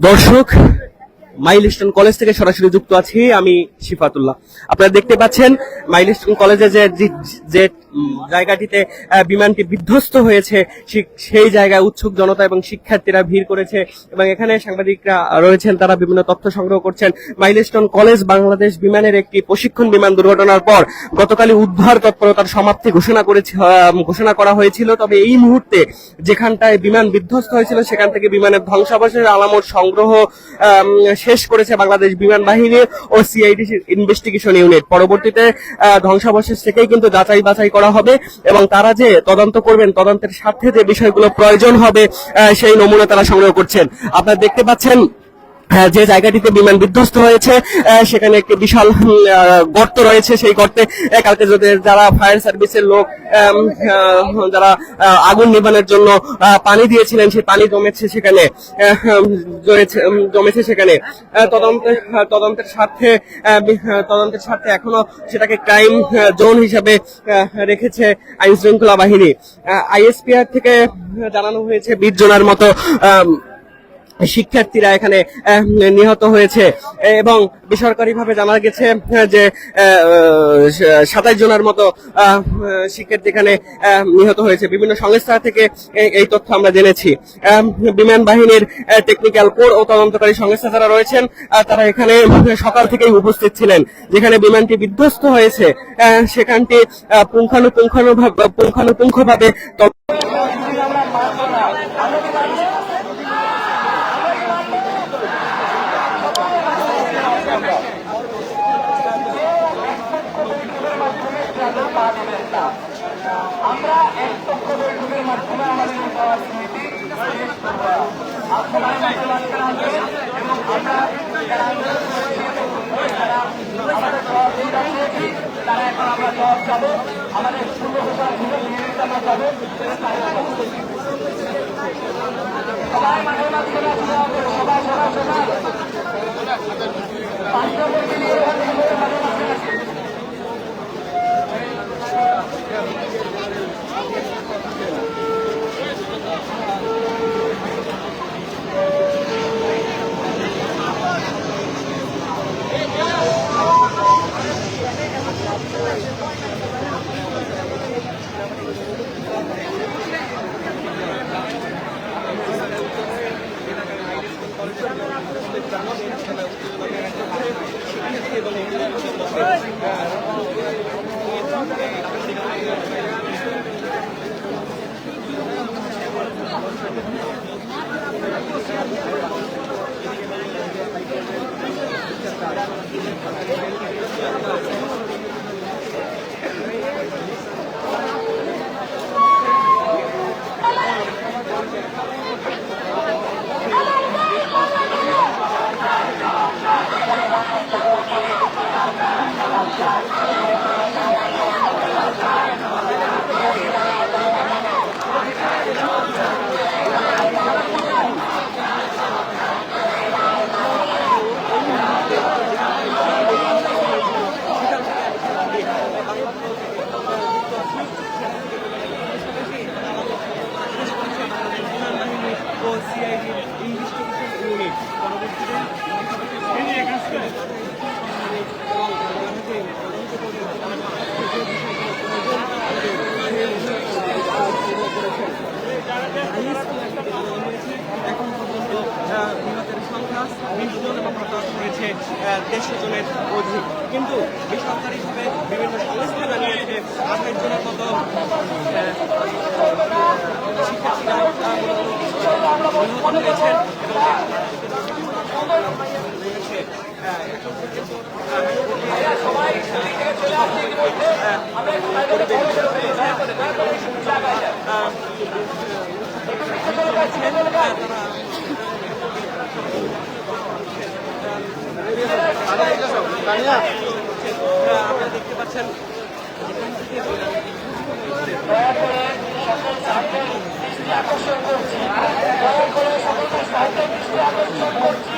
দর্শক, milestone college থেকে সরাসরি যুক্ত আছি আমি শিফাতুল্লাহ। আপনারা দেখতে পাচ্ছেন মাইলস্টোন কলেজে যে জায়গাটিতে বিমানটি বিধ্বস্ত হয়েছে সেই জায়গায় উৎসুক জনতা এবং শিক্ষার্থীরা ভিড় করেছে এবং এখানে সাংবাদিকরা রয়েছেন, তারা বিভিন্ন তথ্য সংগ্রহ করছেন। মাইলস্টোন কলেজ বাংলাদেশ বিমানের একটি প্রশিক্ষণ বিমান দুর্ঘটনার পর গতকালই উদ্ধার তৎপরতার সমাপ্তি ঘোষণা করা হয়েছিল। তবে এই মুহূর্তে যেখানটায় বিমান বিধ্বস্ত হয়েছিল সেখান থেকে বিমানের ধ্বংসাবশেষের আলামত সংগ্রহ শেষ করেছে বাংলাদেশ বিমান বাহিনী ও সিআইডি ইনভেস্টিগেশন ইউনিট। পরবর্তীতে ধ্বংসাবশেষ থেকেই কিন্তু যাচাই বাছাই করা হবে এবং তারা যে তদন্ত করবেন, তদন্তের স্বার্থে যে বিষয়গুলো প্রয়োজন হবে সেই নমুনা তারা সংগ্রহ করছেন। আপনারা দেখতে পাচ্ছেন যে জায়গাটিতে বিমান বিধ্বস্ত হয়েছে সেখানে একটি বিশাল গর্ত রয়েছে। সেই গর্তে কালকে যারা ফায়ার সার্ভিসের লোক যারা আগুন নিবানোর জন্য পানি দিয়েছিলেন সেই পানি জমেছে সেখানে। তদন্তের স্বার্থে এখনো সেটাকে ক্রাইম জোন হিসাবে রেখেছে আইন শৃঙ্খলা বাহিনী। আইএসপিআর থেকে জানানো হয়েছে 20 জনের মতো শিক্ষার্থীরা এখানে নিহত হয়েছে এবং বেসরকারিভাবে জানা গেছে যে 27 জনের মতো শিক্ষার্থী এখানে নিহত হয়েছে। বিভিন্ন সংস্থা থেকে এই তথ্য আমরা জেনেছি। বিমান বাহিনীর টেকনিক্যাল কোর ও তদন্তকারী সংস্থা যারা রয়েছেন তারা এখানে সকাল থেকেই উপস্থিত ছিলেন। যেখানে বিমানটি বিধ্বস্ত হয়েছে সেখানটি পুঙ্খানুপুঙ্খভাবে আমরা এক পক্ষ বৈঠকের মাধ্যমে আমাদের এবং আমরা তারা এখন আমরা জবাব যাবো, আমাদের পূর্ব ঘোষণা আমরা যাবো। সবাই মাঠে মাধ্যমে সবাই হয়েছে 150 জনের অধিক, কিন্তু বেসরকারিভাবে বিভিন্ন সংস্থা জানিয়েছে 28 জনের মতো আপনারা দেখতে পাচ্ছেন। আকর্ষণ করছি, সকলকে সাহিত্য দৃষ্টি আকর্ষণ করছি।